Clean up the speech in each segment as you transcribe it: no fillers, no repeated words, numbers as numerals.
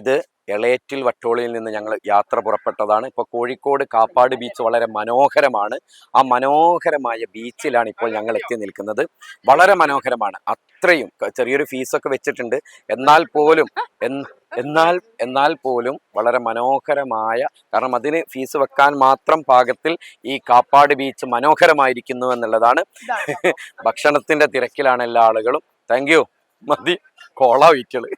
ഇത് എളേറ്റിൽ വട്ടോളിയിൽ നിന്ന് ഞങ്ങൾ യാത്ര പുറപ്പെട്ടതാണ്. ഇപ്പോൾ കോഴിക്കോട് കാപ്പാട് ബീച്ച് വളരെ മനോഹരമാണ്. ആ മനോഹരമായ ബീച്ചിലാണ് ഇപ്പോൾ ഞങ്ങൾ എത്തി നിൽക്കുന്നത്. വളരെ മനോഹരമാണ്. അത്രയും ചെറിയൊരു ഫീസൊക്കെ വെച്ചിട്ടുണ്ട്. എന്നാൽ പോലും വളരെ മനോഹരമായ, കാരണം അതിന് ഫീസ് വെക്കാൻ മാത്രം പാകത്തിൽ ഈ കാപ്പാട് ബീച്ച് മനോഹരമായിരിക്കുന്നു എന്നുള്ളതാണ്. ഭക്ഷണത്തിന്റെ തിരക്കിലാണ് എല്ലാ ആളുകളും. Thank you. മതി കോള വീറ്റുകള്.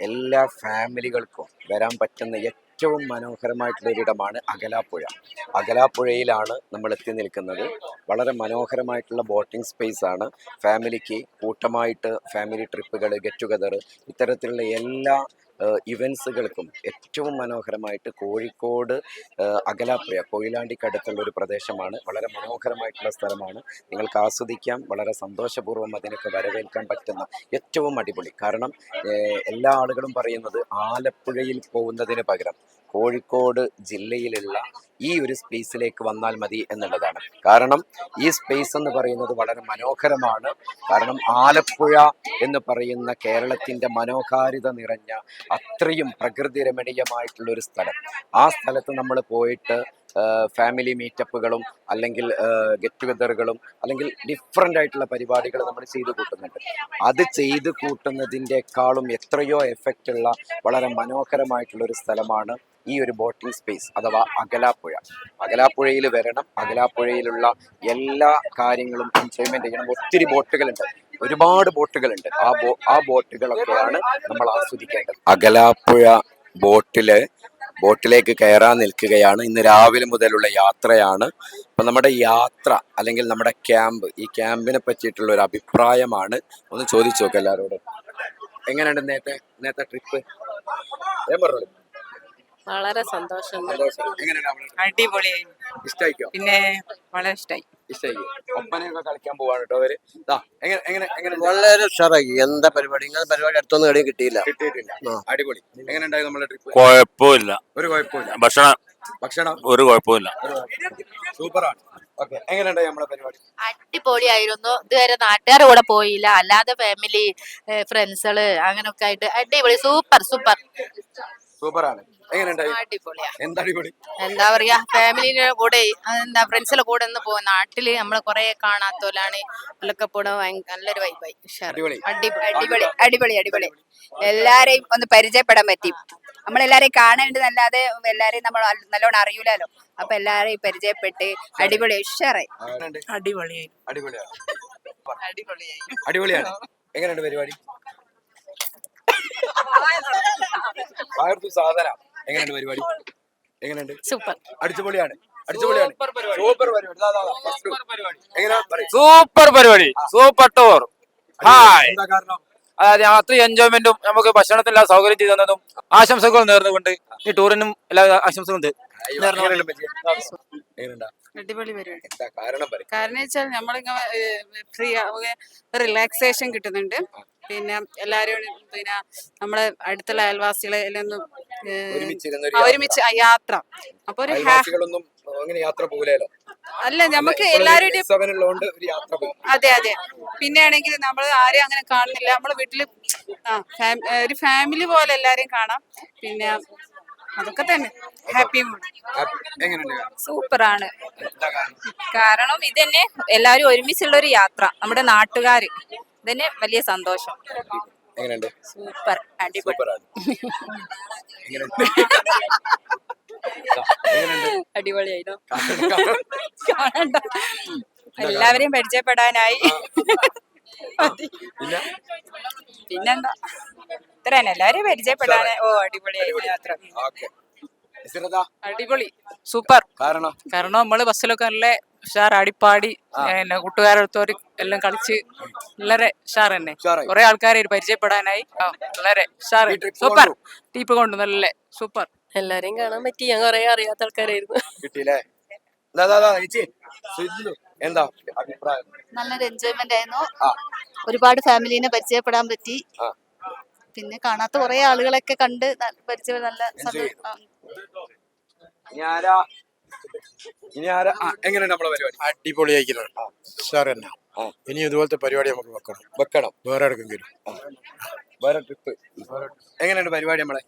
എല്ലാ ഫാമിലികൾക്കും വരാൻ പറ്റുന്ന ഏറ്റവും മനോഹരമായിട്ടുള്ളൊരിടമാണ് അകലാപ്പുഴ. അകലാപ്പുഴയിലാണ് നമ്മൾ എത്തി നിൽക്കുന്നത്. വളരെ മനോഹരമായിട്ടുള്ള ബോട്ടിംഗ് സ്പേസ് ആണ്. ഫാമിലിക്ക് കൂട്ടമായിട്ട് ഫാമിലി ട്രിപ്പുകൾ, ഗെറ്റ് ടുഗദർ, ഇത്തരത്തിലുള്ള എല്ലാ ഇവൻസുകൾക്കും ഏറ്റവും മനോഹരമായിട്ട് കോഴിക്കോട് അകലാപ്പുഴ കൊയിലാണ്ടിക്കടുത്തുള്ള ഒരു പ്രദേശമാണ്. വളരെ മനോഹരമായിട്ടുള്ള സ്ഥലമാണ്. നിങ്ങൾക്ക് ആസ്വദിക്കാം. വളരെ സന്തോഷപൂർവ്വം അതിനൊക്കെ വരവേൽക്കാൻ പറ്റുന്ന ഏറ്റവും അടിപൊളി. കാരണം എല്ലാ ആളുകളും പറയുന്നത് ആലപ്പുഴയിൽ പോകുന്നതിന് പകരം കോഴിക്കോട് ജില്ലയിലുള്ള ഈ ഒരു സ്പേസിലേക്ക് വന്നാൽ മതി എന്നുള്ളതാണ്. കാരണം ഈ സ്പേസ് എന്ന് പറയുന്നത് വളരെ മനോഹരമാണ്. കാരണം ആലപ്പുഴ എന്ന് പറയുന്ന കേരളത്തിൻ്റെ മനോഹാരിത നിറഞ്ഞ അത്രയും പ്രകൃതി രമണീയമായിട്ടുള്ളൊരു സ്ഥലം. ആ സ്ഥലത്ത് നമ്മൾ പോയിട്ട് ഫാമിലി മീറ്റപ്പുകളും അല്ലെങ്കിൽ ഗെറ്റ് ടുഗദറുകളും അല്ലെങ്കിൽ ഡിഫറൻ്റ് ആയിട്ടുള്ള പരിപാടികൾ നമ്മൾ ചെയ്തു കൂട്ടുന്നുണ്ട്. അത് ചെയ്തു കൂട്ടുന്നതിൻ്റെക്കാളും എത്രയോ എഫക്റ്റ് ഉള്ള വളരെ മനോഹരമായിട്ടുള്ളൊരു സ്ഥലമാണ് ഈ ഒരു ബോട്ടിംഗ് സ്പേസ് അഥവാ അകലാപ്പുഴ. അകലാപ്പുഴയിൽ വരണം. അകലാപ്പുഴയിലുള്ള എല്ലാ കാര്യങ്ങളും എൻജോയ്മെന്റ് ചെയ്യണം. ഒത്തിരി ബോട്ടുകളുണ്ട്, ഒരുപാട് ബോട്ടുകളുണ്ട്. ആ ബോട്ടുകളൊക്കെയാണ് നമ്മൾ ആസ്വദിക്കേണ്ടത്. അകലാപ്പുഴ ബോട്ടിലേക്ക് കയറാൻ നിൽക്കുകയാണ്. ഇന്ന് രാവിലെ മുതലുള്ള യാത്രയാണ്. അപ്പം നമ്മുടെ യാത്ര അല്ലെങ്കിൽ നമ്മുടെ ഈ ക്യാമ്പിനെ പറ്റിയിട്ടുള്ള ഒരു അഭിപ്രായമാണ്. ഒന്ന് ചോദിച്ചു നോക്കാം എല്ലാവരോടും. എങ്ങനെയുണ്ട് നേരത്തെ ട്രിപ്പ്? വളരെ സന്തോഷം. അടിപൊളിയായി. ഇഷ്ടായിക്കോ? പിന്നെ വളരെ ഇഷ്ടായി. ഒപ്പനയൊക്കെ കളിക്കാൻ പോവാണ് കേട്ടോ അവര്. വളരെ ഉഷാറായി. എന്താ പരിപാടി? ഇങ്ങനെ പരിപാടി അടുത്തൊന്നും എവിടെയും കിട്ടിയിട്ടില്ല. അടിപൊളി. എങ്ങനെയുണ്ടായി നമ്മുടെ ട്രിപ്പ്? കുഴപ്പമില്ല. ഒരു കുഴപ്പമില്ല. ഭക്ഷണം ഒരു കുഴപ്പമില്ല. സൂപ്പറാണ്. എങ്ങനെയുണ്ടായി നമ്മുടെ പരിപാടി? അടിപൊളിയായിരുന്നു. ഇതുവരെ നാട്ടുകാരുടെ കൂടെ പോയില്ല, അല്ലാതെ ഫാമിലി, ഫ്രണ്ട്സുകള് അങ്ങനൊക്കെ ആയിട്ട് അടിപൊളി. സൂപ്പറാണ്. എന്താ പറയാ, ഫാമിലിയുടെ കൂടെ ഫ്രണ്ട്സിന്റെ കൂടെ ഒന്ന് പോകും. നാട്ടില് നമ്മള് കൊറേ കാണാത്തോലാണ്. അതിലൊക്കെ കൂടെ നല്ലൊരു വൈബായി. അടിപൊളി. എല്ലാരെയും ഒന്ന് പരിചയപ്പെടാൻ പറ്റി. നമ്മളെല്ലാരെയും കാണേണ്ടതല്ലാതെ എല്ലാരെയും നമ്മൾ നല്ലോണം അറിയൂലോ. അപ്പൊ എല്ലാരെയും പരിചയപ്പെട്ട് അടിപൊളി ഉഷാറായി. അടിപൊളിയാണ്. എങ്ങനെയുണ്ട് പരിപാടി? സാധന എങ്ങനെയുണ്ട് പരിപാടി? എങ്ങനെയുണ്ട്? സൂപ്പർ. അടിച്ചുപൊളിയാണ്. സൂപ്പർ പരിപാടി. Super tour. ഹായ്. അതായത് അത്രയും എൻജോയ്മെന്റും നമുക്ക് ഭക്ഷണത്തിനുള്ള സൗകര്യം ചെയ്തു തന്നതും ആശംസകൾ നേർന്നുകൊണ്ട് ഈ ടൂറിനും എല്ലാ ആശംസകളും അടിപൊളി പരിപാടി. കാരണം വെച്ചാൽ നമ്മളിങ്ങനെ ഫ്രീ റിലാക്സേഷൻ കിട്ടുന്നുണ്ട്. പിന്നെ എല്ലാരും പിന്നെ നമ്മളെ അടുത്തുള്ള അയൽവാസികളെ എല്ലാം ഒന്ന് ഒരുമിച്ച് യാത്ര. അപ്പൊ ഒരു യാത്ര പോലെയല്ലോ. അല്ല, നമുക്ക് എല്ലാവരുടെയും അതെ. പിന്നെ ആണെങ്കിൽ നമ്മൾ ആരെയും അങ്ങനെ കാണുന്നില്ല. നമ്മളെ വീട്ടില് ഒരു ഫാമിലി പോലെ എല്ലാരെയും കാണാം. പിന്നെ അതൊക്കെ തന്നെ. Happy mood. സൂപ്പറാണ്. കാരണം ഇതന്നെ എല്ലാരും ഒരുമിച്ചുള്ള ഒരു യാത്ര. നമ്മുടെ നാട്ടുകാര് ഇതന്നെ വലിയ സന്തോഷം. സൂപ്പർ. അടിപൊളിയായിരുന്നു. എല്ലാവരെയും പരിചയപ്പെടാനായി. പിന്നെന്താ, ഇത്ര തന്നെ. എല്ലാവരെയും പരിചയപ്പെടാനായി. അടിപൊളിയായിരുന്നു യാത്ര. അടിപൊളി. സൂപ്പർ. കാരണം നമ്മള് ബസ്സിലൊക്കെ നല്ല ഉഷാർ ആടിപ്പാടി കൂട്ടുകാരടുത്തോര് എല്ലാം കളിച്ച് വളരെ ഉഷാർ തന്നെ. കുറെ ആൾക്കാരെ പരിചയപ്പെടാനായി. വളരെ ഉഷാർ. സൂപ്പർ. ടീപ്പ് കൊണ്ട് നല്ല സൂപ്പർ. എല്ലാരെയും കാണാൻ പറ്റി. ഞാൻ കുറെ അറിയാത്ത ആൾക്കാരായിരുന്നു. ചേച്ചി എന്താ അഭിപ്രായം? നല്ലൊരു എൻജോയ്മെന്റ് ആയിരുന്നു. ആ. ഒരുപാട് ഫാമിലിനെ പരിചയപ്പെടാൻ പറ്റി. ആ. പിന്നെ കാണാത്ത കുറെ ആളുകളൊക്കെ കണ്ട് പരിചയം നല്ല Enjoy ഇനി ആരാ എങ്ങനെയാണ് നമ്മളെ പരിപാടി? അടിപൊളിയായിരിക്കുന്നു സാർ തന്നെ. ആ. ഇനി ഇതുപോലത്തെ പരിപാടി നമുക്ക് വെക്കണം. വേറെ എടുക്കെങ്കിലും. വേറെ ട്രിപ്പ് എങ്ങനെയുണ്ട് പരിപാടി നമ്മളെ?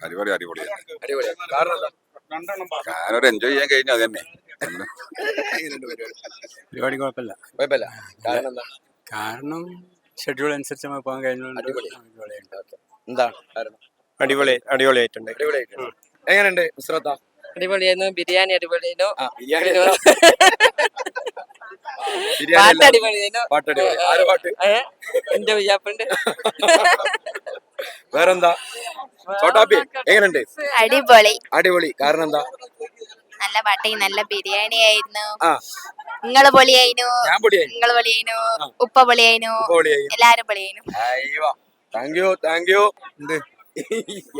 അടിപൊളി അടിപൊളിയാണ്. അടിപൊളിയാ. കാരണം എന്താ? ഞാനൊരു എൻജോയ് ചെയ്യാൻ കഴിഞ്ഞു അത് തന്നെ. എങ്ങനെയുണ്ട് പരിപാടി? പരിപാടി കുഴപ്പമില്ല. കുഴപ്പമില്ല. കാരണം എന്താ? കാരണം ഷെഡ്യൂൾ അനുസരിച്ച് നമുക്ക് പോകാൻ കഴിഞ്ഞുകൊണ്ട് അടിപൊളി. എന്താണ് കാരണം? അടിപൊളിയായിട്ടുണ്ട്. അടിപൊളിയായിട്ടുണ്ട്. എങ്ങനെയുണ്ട് മിശ്രത്ത? അടിപൊളിയായിരുന്നു. ബിരിയാണി അടിപൊളിയായിരുന്നു. ബിരിയാണി പാട്ട് അടിപൊളിയായിരുന്നു. പാട്ട് അടിപൊളി. ആര് പാട്ട്? എന്റെ വിജാപ്പുണ്ട്. വേറെന്താ? ചോട്ടാപ്പി എങ്ങനെയുണ്ട്? അടിപൊളി. അടിപൊളി. കാരണം എന്താ? നല്ല പാട്ടി, നല്ല ബിരിയാണി ആയിരുന്നു. ആ. നിങ്ങള് പൊളിയായിരുന്നു. ഞാൻ പൊടിയായി. നിങ്ങള് പൊളിയായിരുന്നു. ഉപ്പ പൊളിയായിരുന്നു. പൊളിയായി. എല്ലാരും പൊളിയായിരുന്നു. അയ്യോ താങ്ക് യു. എന്ത്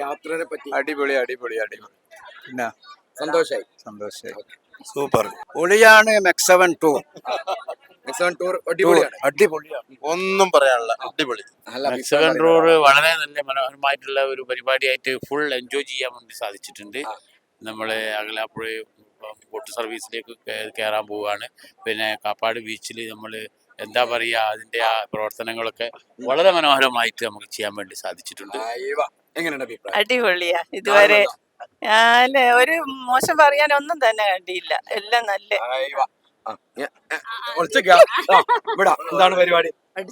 യാത്രനെ പറ്റി? അടിപൊളി അടിപൊളി അടിപൊളി. പിന്നെ സന്തോഷായി. സൂപ്പർ. പൊളിയാണ് മെക്സവൻ ടൂർ. ടൂർ അടിപൊളിയാണ്. അടിപൊളിയാണ്. ഒന്നും പറയാനുള്ള അടിപൊളി. നല്ല മെക്സിക്കൻ അഭിപ്രായം ടൂർ പറയുന്നത്. വളരെ നല്ല മനോഹരമായിട്ടുള്ള ഒരു പരിപാടിയായിട്ട് ഫുൾ എൻജോയ് ചെയ്യാൻ വേണ്ടി സാധിച്ചിട്ടുണ്ട്. ആ. നമ്മള് അകലാപ്പുഴ ബോട്ട് സർവീസിലേക്ക് കയറാൻ പോവുകയാണ്. പിന്നെ കാപ്പാട് ബീച്ചിൽ നമ്മൾ എന്താ പറയുക, അതിന്റെ ആ പ്രവർത്തനങ്ങളൊക്കെ വളരെ മനോഹരമായിട്ട് നമുക്ക് ചെയ്യാൻ വേണ്ടി സാധിച്ചിട്ടുണ്ട്. അയ്യോ എങ്ങനെയുണ്ട് അഭിപ്രായം? അടിപൊളിയാ. ഇതുവരെ ഞാൻ ഒരു മോശം പറയാനൊന്നും തന്നെ കണ്ടില്ല. എല്ലാം നല്ല അയ്യോ. ഒളിച്ചേക്കാ. ഇവിടെ എന്താണ് പരിപാടി?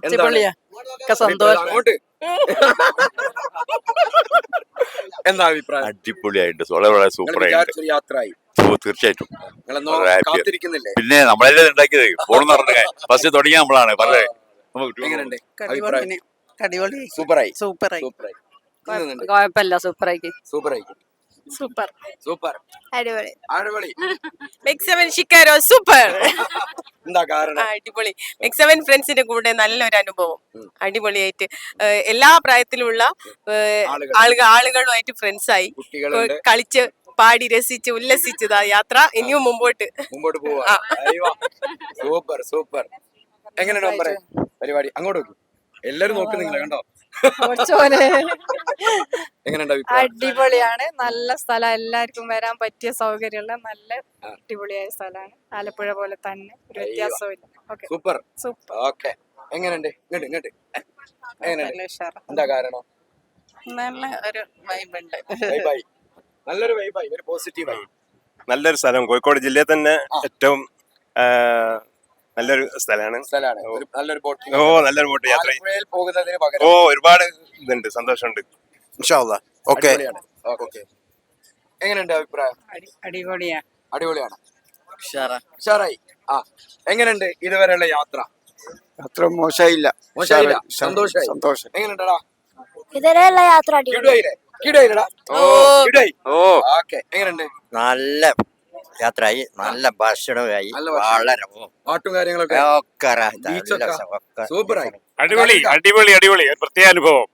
അടിപൊളിയാ. ഒക്കെ സന്തോഷം. അങ്ങോട്ട് എന്താ അഭിപ്രായം? അടിപൊളിയായിട്ട് വളരെ വളരെ സൂപ്പർ ആയിട്ട്. വിചാരിച്ചൊരു യാത്രയായി. തീർച്ചയായിട്ടും. നിങ്ങളെന്നോ വളരെ happy. കാത്തിരിക്കുന്നില്ലേ? പിന്നെ നമ്മളല്ലേ ഉണ്ടാക്കിയത് പോണെന്ന് പറഞ്ഞ ഫസ്റ്റ് തുടങ്ങിയ നമ്മളാണ് പറഞ്ഞത്. എങ്ങനെയുണ്ട് അഭിപ്രായം? അടിപൊളി. സൂപ്പറായി. സൂപ്പറായി. സൂപ്പറായി. കുഴപ്പമില്ല. സൂപ്പറായി. സൂപ്പറായി. സൂപ്പർ. സൂപ്പർ. അടിപൊളി. അടിപൊളി. മെക്സവൻ ഷിക്കാരോ സൂപ്പർ. എന്താ കാരണം? അടിപൊളി. മെക്സവൻ ഫ്രണ്ട്സിന്റെ കൂടെ നല്ലൊരു അനുഭവം. അടിപൊളിയായിട്ട് എല്ലാ പ്രായത്തിലുള്ള ആളുകളുമായിട്ട് ഫ്രണ്ട്സായി കുട്ടികളുണ്ട്. കളിച്ച് പാടി രസിച്ച് ഉല്ലസിച്ചതാ യാത്ര. ഇനിയും മുമ്പോട്ട് പോവാ. Super super. എങ്ങനെയാണ് പരിപാടി? അങ്ങോട്ട് നോക്കും. എല്ലാരും നോക്കുന്നില്ല കണ്ടോ? എങ്ങനെയുണ്ട് അഭിപ്രായം? അടിപൊളിയാണ്. നല്ല സ്ഥലം. എല്ലാവർക്കും വരാൻ പറ്റിയ സൗകര്യമുള്ള നല്ല അടിപൊളിയായ സ്ഥലമാണ്. ആലപ്പുഴ പോലെ തന്നെ, ഒരു വ്യത്യാസവും. സൂപ്പർ. സൂപ്പർ. ഓക്കെ. എങ്ങനെയുണ്ട്? ഇങ്ങോട്ട് എങ്ങനെയുണ്ട്? എന്താ കാരണം? നല്ല ഒരു വൈബുണ്ട്. വൈബായി. നല്ലൊരു വൈബായി. ഒരു പോസിറ്റീവായി. നല്ലൊരു സ്ഥലം. കോഴിക്കോട് ജില്ലയിൽ തന്നെ ഏറ്റവും നല്ലൊരു സ്ഥലമാണ്. നല്ലൊരു ബോട്ടിംഗ്. നല്ലൊരു ബോട്ട് യാത്ര. ആലപ്പുഴയിൽ പോകുന്നതിന് പകരം ഒരുപാട് ഇതുണ്ട്, സന്തോഷമുണ്ട്. ഓക്കെ. എങ്ങനെയുണ്ട് അഭിപ്രായം? അടിപൊളിയാ. അടിപൊളിയാണ്. ഉഷാറായി. എങ്ങനെയുണ്ട് ഇതുവരെയുള്ള യാത്ര? അത്ര മോശമായില്ല. സന്തോഷം. എങ്ങനെയുണ്ടടാ ഇതുവരെയുള്ള യാത്ര അടിപൊളി. കിടയിലടാ? ഓക്കെ. എങ്ങനെയുണ്ട്? നല്ല യാത്രയായി, നല്ല ഭക്ഷണമായി, നല്ല ഭക്ഷണം. വളരെ പാട്ടും കാര്യങ്ങളൊക്കെ സൂപ്പറായി. അടിപൊളി അടിപൊളി അടിപൊളി. ഒരു പ്രത്യേക അനുഭവം.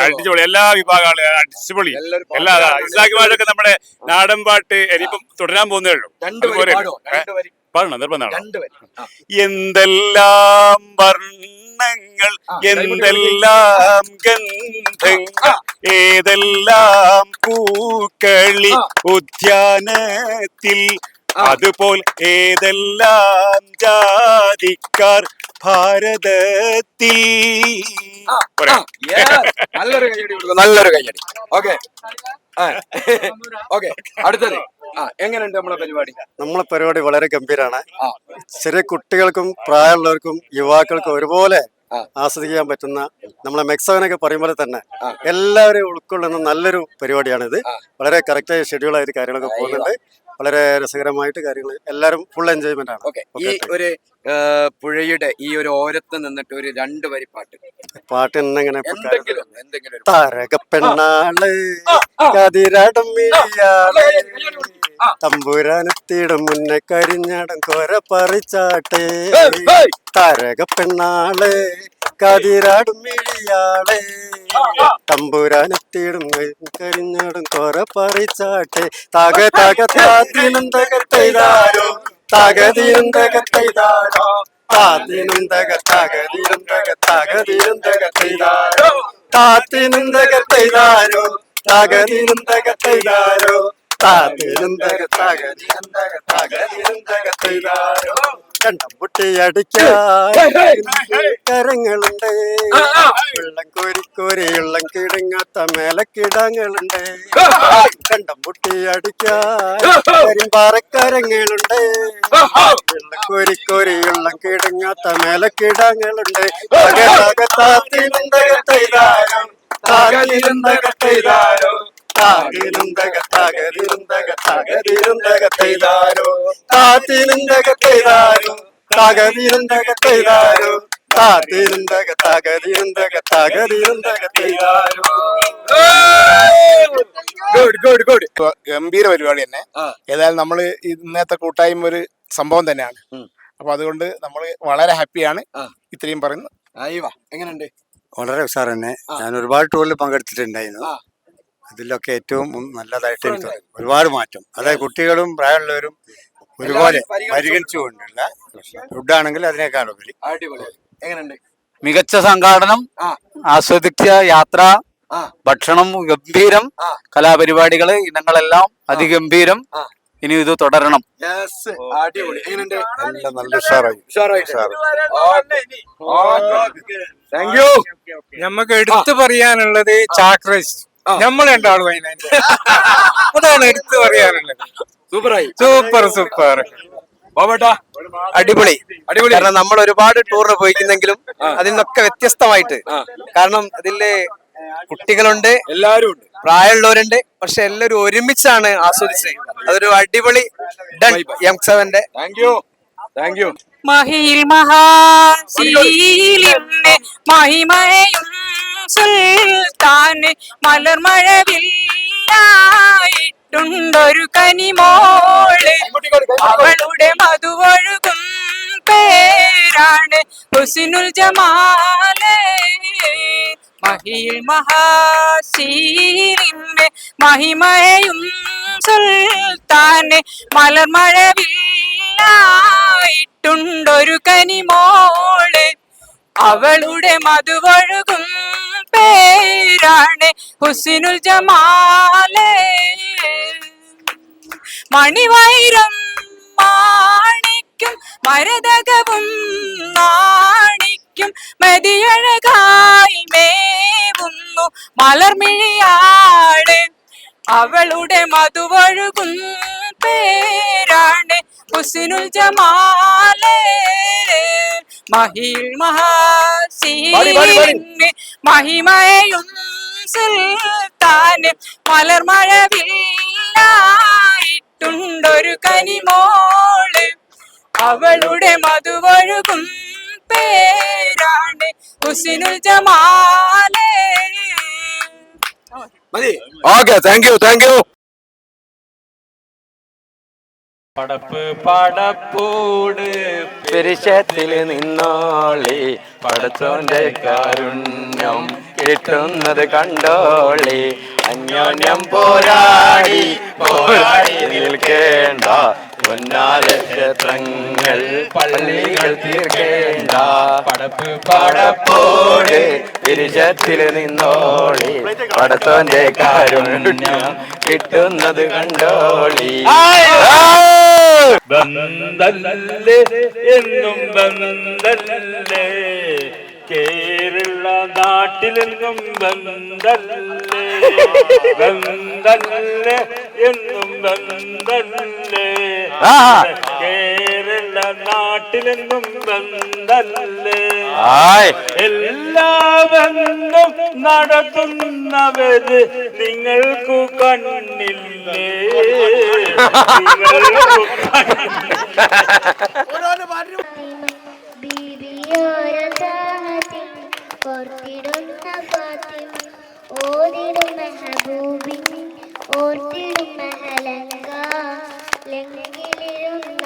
അടിപൊളി. എല്ലാ വിഭാഗങ്ങളും അടിപൊളി. എല്ലാ ഇസാഖിമാരൊക്കെ നമ്മുടെ നാടൻ പാട്ട് ഇനിയിപ്പം തുടരാൻ പോകുന്നേ ഉള്ളൂ. പാടണം, നിർബന്ധമാണ്. എന്തെല്ലാം വർണ്ണങ്ങൾ, എന്തെല്ലാം ഗന്ധങ്ങൾ, ഏതെല്ലാം പൂക്കളി ഉദ്യാനത്തിൽ, അതുപോൽ ഏതെല്ലാം ജാതിക്കാർ ഭാരതത്തിൽ. നല്ലൊരു കയ്യടി. ഓക്കെ. അടുത്തത് എങ്ങനെയുണ്ട് നമ്മളെ പരിപാടി? നമ്മളെ പരിപാടി വളരെ ഗംഭീരാണ്. ചെറിയ കുട്ടികൾക്കും പ്രായമുള്ളവർക്കും യുവാക്കൾക്കും ഒരുപോലെ ആസ്വദിക്കാൻ പറ്റുന്ന, നമ്മളെ മെക്സവനൊക്കെ പറയുമ്പോൾ തന്നെ എല്ലാവരെയും ഉൾക്കൊള്ളുന്ന നല്ലൊരു പരിപാടിയാണിത്. വളരെ കറക്റ്റായ ഷെഡ്യൂളായിട്ട് കാര്യങ്ങളൊക്കെ പോകുന്നുണ്ട്. വളരെ രസകരമായിട്ട് കാര്യങ്ങൾ, എല്ലാവരും ഫുൾ എൻജോയ്മെന്റ് ആണ്. ഈ ഒരു പുഴയുടെ ഈ ഒരു ഓരത്ത് നിന്നിട്ട് ഒരു 2 വരി പാട്ട് എന്നെങ്ങനെ എന്തെങ്കിലും താരകപ്പെണ്ണാള് കതിരാടം മിഴിയാള് തമ്പുരാനെത്തിയിടും മുന്നേ കരിഞ്ഞാടം കോര പറിച്ചാട്ടെ. താരകപ്പെണ്ണാള് കതിരാടും മിഴിയാളെ തമ്പുരാനെത്തിയിടും കരിഞ്ഞാടും കോര പറിച്ചാട്ടെ. തക തക താത്തിനും തകർത്തോ തകതിരുന്തകത്തൈതാരോ താത്തിനുന്തകത്തകതിരുന്തകത്തകതിരുന്തകത്തൈതാരോ താത്തിനുന്തകത്തൈതാരോ തകതിരുന്തകത്തൈതാരോ താത്തിനുന്തകത്തകതിരുന്തകത്തകതിരുന്തകത്തൈതാരോ കണ്ടം പൊട്ടിയടിക്കാരങ്ങളുണ്ട് വെള്ളം കോരി ഉള്ളം കിടങ്ങാത്ത മേലക്കിടങ്ങളുണ്ട് കണ്ടം പൊട്ടിയടിക്കാരങ്ങളുണ്ട് വെള്ളം കോരി ഉള്ളം കിടങ്ങാത്ത മേലക്കിടങ്ങളുണ്ട് താത്തിനുന്തകത്തൈതാരോ താത്തിനുന്തകത്തൈതാരോ താത്തിനുന്തകത്തകതിരുന്തകത്തകതിരുന്തകത്തൈതാരോ താത്തിനുന്തകത്തൈതാരോ തകതിരുന്തകത്തൈതാരോ താത്തിനുന്തകത്തകതിരുന്തകത്തകതിരുന്തകത്തൈതാരോ. ഗംഭീര പരിപാടി തന്നെ. ഏതായാലും നമ്മള് ഇന്നത്തെ കൂട്ടായ്മ ഒരു സംഭവം തന്നെയാണ്. അപ്പൊ അതുകൊണ്ട് നമ്മൾ വളരെ ഹാപ്പിയാണ്. ഇത്രയും പറയുന്നു. എങ്ങനെയുണ്ട്? വളരെ ഉഷാർ തന്നെ. ഞാൻ ഒരുപാട് ടൂറിൽ പങ്കെടുത്തിട്ടുണ്ടായിരുന്നു. അതിലൊക്കെ ഏറ്റവും നല്ലതായിട്ട് എനിക്ക് തോന്നി. ഒരുപാട് മാറ്റം, അതായത് കുട്ടികളും പ്രായമുള്ളവരും ഒരുപോലെ പരിഗണിച്ചുകൊണ്ടുള്ള ഫുഡാണെങ്കിൽ അതിനേക്കാൾ ഉപരി എങ്ങനെയുണ്ട്? മികച്ച സംഘാടനം, ആസ്വദിച്ച യാത്ര, ഭക്ഷണം ഗംഭീരം, കലാപരിപാടികള് ഇനങ്ങളെല്ലാം അതിഗംഭീരം. ഇനി ഇത് തുടരണം. നല്ല ഉഷാറായി. നമുക്ക് എടുത്തു പറയാനുള്ളത് ചാക്രസ് നമ്മൾ രണ്ടാളും അതിനകത്ത് അതാണ് എടുത്തു പറയാനുള്ളത്. സൂപ്പർ അടിപൊളി. കാരണം നമ്മൾ ഒരുപാട് ടൂറിന് പോയിക്കുന്നെങ്കിലും അതിൽ നിന്നൊക്കെ വ്യത്യസ്തമായിട്ട്, കാരണം ഇതില് കുട്ടികളുണ്ട്, എല്ലാവരും ഉണ്ട്, പ്രായമുള്ളവരുണ്ട്, പക്ഷെ എല്ലാവരും ഒരുമിച്ചാണ് ആസ്വദിച്ചത്. അതൊരു അടിപൊളി M7ന്റെ. Thank you. മഹിയിൽ മഹാശീലിന്റെ മഹിമയും സുൽത്താന് മലർമഴവില്ലായിട്ടുണ്ടൊരു കനിമോള്, അവളുടെ മധുവൊഴുകും പേരാണ് ഹുസ്നുൽ ജമാല്. മഹിയിൽ മഹാശീലിന്റെ മഹിമയും സുൽത്താന് മലർമഴവില്ലായിട്ടുണ്ടൊരു കനിമോള്, അവളുടെ മധുവൊഴുകും പേരാണ് ഹുസ്നുൽ ജമാല്. മണിവൈരം മാണിക്കും മരതകവും നാണിക്കും മതിയഴകായി മേവുന്നു മലർമിഴിയാട്, അവളുടെ മധുവൊഴുകും പേരാണ് ഹുസ്നുൽ ജമാല്. മഹിൽ മഹാശീലിന് മഹിമയും സുൽത്താന് മലർമഴവില്ലായിട്ടുണ്ടൊരു കനിമോള്, അവളുടെ മധുവൊഴുകും പേരാണ് Husnul Jamal. Okay, thank you. പടപ്പ് പടപ്പോട് പെരിശത്തിൽ നിന്നോളി, പടച്ചോന്റെ കാരുണ്യം കിട്ടുന്നത് കണ്ടോളി. അന്യോന്യം പോരാടി നിൽക്കേണ്ട, പൊന്നാല ക്ഷേത്രങ്ങൾ പള്ളികൾ തീർക്കേണ്ട. പടപ്പ് പടപ്പോട് പെരിശത്തിൽ നിന്നോളി, പടച്ചോന്റെ കാരുണ്യം കിട്ടുന്നത് കണ്ടോളി. ബന്ധല്ലേ എന്നും ബന്ധല്ലേ, കേരള നാട്ടിലെങ്ങും ബന്ധല്ലേ, ബന്ധല്ലേ എന്നും ബന്ധല്ലേ, കേരള നാട്ടിലെങ്ങും ബന്ധല്ലേ. എല്ലാ ബന്ധം നടത്തുന്നവര് നിങ്ങൾക്കു കണ്ണില്ലേ, നിങ്ങൾക്കു ഓതിടും മെഹബൂബിൻ ഓർത്തിടും മെഹലങ്ക ലെങ്കിലിരുന്ന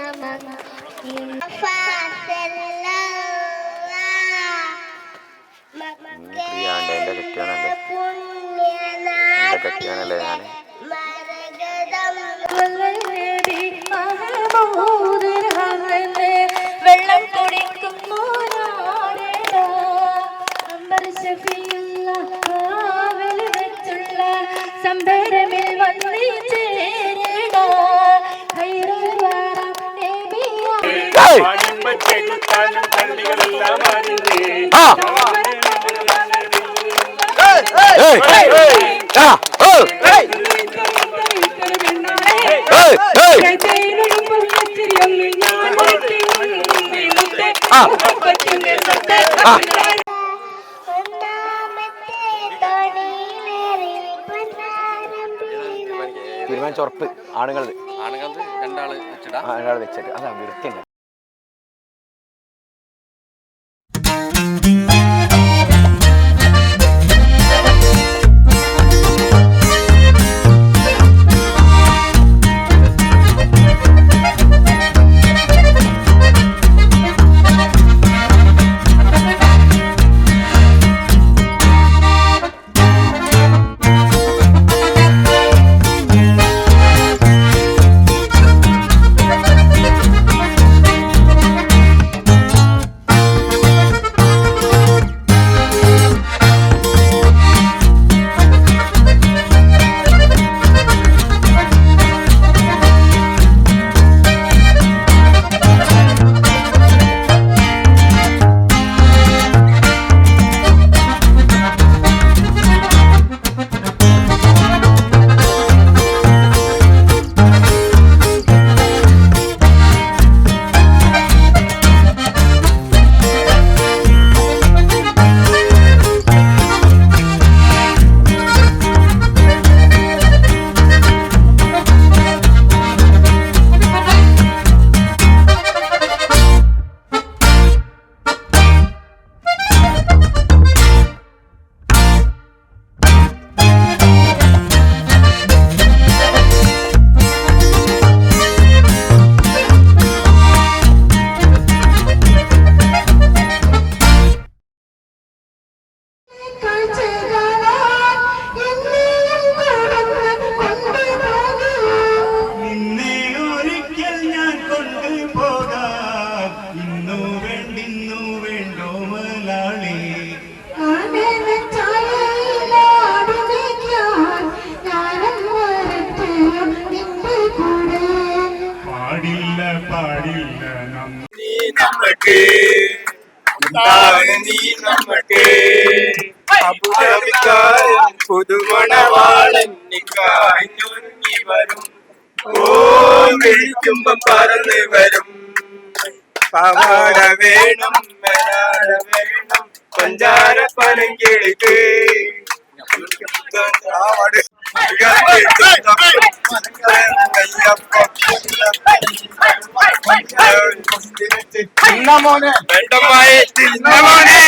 പുണ്യ കേൾക്കാനും പള്ളികളെല്ലാം അറിഞ്ഞേ തീരുമാനിച്ചുറപ്പ് ആണുങ്ങളത് രണ്ടാള് വെച്ചിടാ രണ്ടാൾ വെച്ചിട്ട് അതാ വൃത്തിയുണ്ട്. നമുക്ക് നീ നമുക്ക് പുതുമണവാളി വരും ഓ വിളിക്കുമ്പം പറന്ന് വരും പവാട വേണം മലാട വേണം പഞ്ചാര പനങ്കിളിക്ക് മോനെ